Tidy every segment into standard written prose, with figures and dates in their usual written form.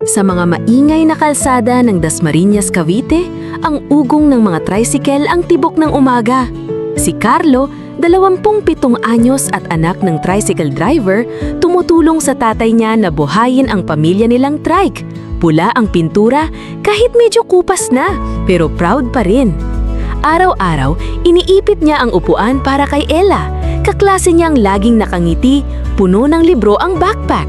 Sa mga maingay na kalsada ng Dasmariñas, Cavite, ang ugong ng mga tricycle ang tibok ng umaga. Si Carlo, 27 anyos at anak ng tricycle driver, tumutulong sa tatay niya na buhayin ang pamilya nilang trike. Pula ang pintura kahit medyo kupas na, pero proud pa rin. Araw-araw, iniipit niya ang upuan para kay Ella. Kaklase niyang laging nakangiti, puno ng libro ang backpack.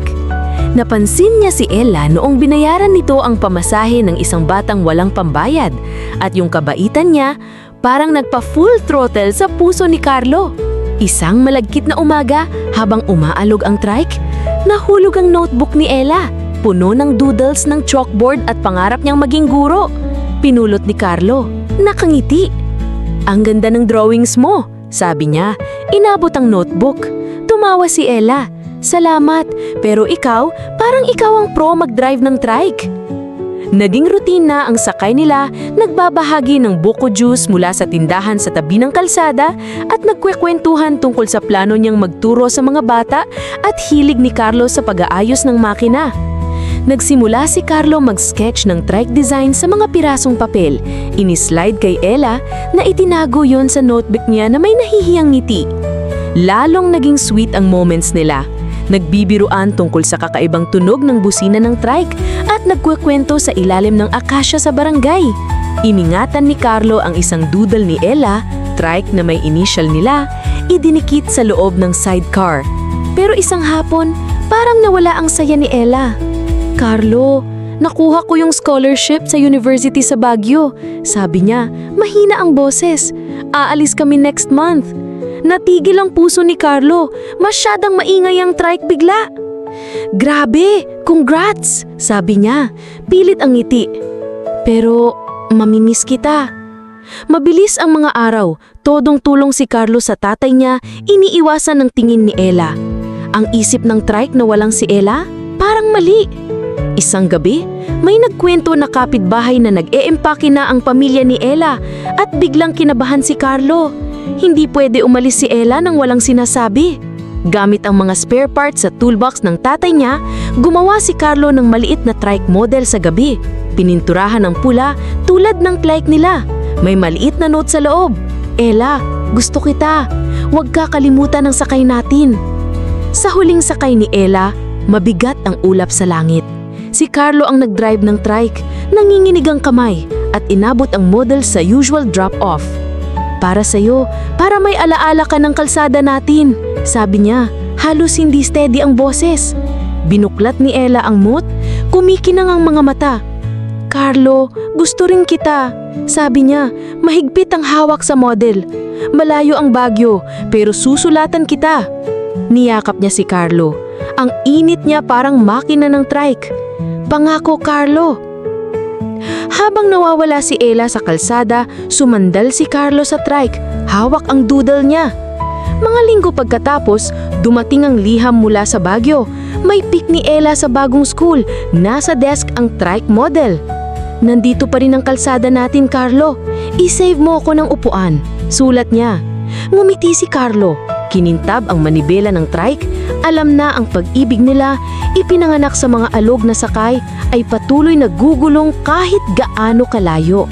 Napansin niya si Ella noong binayaran nito ang pamasahe ng isang batang walang pambayad at yung kabaitan niya parang nagpa-full throttle sa puso ni Carlo. Isang malagkit na umaga habang umaalog ang trike, nahulog ang notebook ni Ella, puno ng doodles ng chalkboard at pangarap niyang maging guro. Pinulot ni Carlo, nakangiti. "Ang ganda ng drawings mo," sabi niya. Inabot ang notebook. Tumawa si Ella. "Salamat, pero ikaw, parang ikaw ang pro mag-drive ng trike." Naging routine na ang sakay nila, nagbabahagi ng buko juice mula sa tindahan sa tabi ng kalsada at nagkwekwentuhan tungkol sa plano niyang magturo sa mga bata at hilig ni Carlo sa pag-aayos ng makina. Nagsimula si Carlo mag-sketch ng trike design sa mga pirasong papel. Inislide kay Ella na itinago yon sa notebook niya na may nahihiyang ngiti. Lalong naging sweet ang moments nila. Nagbibiruan tungkol sa kakaibang tunog ng busina ng trike at nagkukwento sa ilalim ng akasya sa barangay. Iningatan ni Carlo ang isang doodle ni Ella, trike na may initial nila, idinikit sa loob ng sidecar. Pero isang hapon, parang nawala ang saya ni Ella. "Carlo, nakuha ko yung scholarship sa university sa Baguio," sabi niya, mahina ang boses. "Aalis kami next month." Natigil ang puso ni Carlo. Masyadang maingay ang trike bigla. "Grabe! Congrats!" sabi niya. Pilit ang ngiti. "Pero mamimiss kita." Mabilis ang mga araw. Todong tulong si Carlo sa tatay niya, iniiwasan ng tingin ni Ella. Ang isip ng trike na walang si Ella, parang mali. Isang gabi, may nagkwento na kapitbahay na nag-eempake na ang pamilya ni Ella at biglang kinabahan si Carlo. Hindi pwede umalis si Ella nang walang sinasabi. Gamit ang mga spare parts sa toolbox ng tatay niya, gumawa si Carlo ng maliit na trike model sa gabi. Pininturahan ng pula tulad ng trike nila. May maliit na note sa loob. "Ella, gusto kita. Huwag kakalimutan ang sakay natin." Sa huling sakay ni Ella, mabigat ang ulap sa langit. Si Carlo ang nag-drive ng trike, nanginginig ang kamay at inabot ang model sa usual drop-off. "Para sa'yo, para may alaala ka ng kalsada natin," sabi niya. Halos hindi steady ang boses. Binuklat ni Ella ang mood, kumikinang ang mga mata. "Carlo, gusto rin kita," sabi niya. Mahigpit ang hawak sa model. "Malayo ang Baguio, pero susulatan kita." Niyakap niya si Carlo. Ang init niya parang makina ng trike. "Pangako, Carlo." Habang nawawala si Ella sa kalsada, sumandal si Carlo sa trike. Hawak ang doodle niya. Mga linggo pagkatapos, dumating ang liham mula sa Baguio. May pic ni Ella sa bagong school. Nasa desk ang trike model. "Nandito pa rin ang kalsada natin, Carlo. I-save mo ako ng upuan," sulat niya. Ngumiti si Carlo. Kinintab ang manibela ng trike. Alam na ang pag-ibig nila, ipinanganak sa mga alog na sakay, ay patuloy na gugulong kahit gaano kalayo.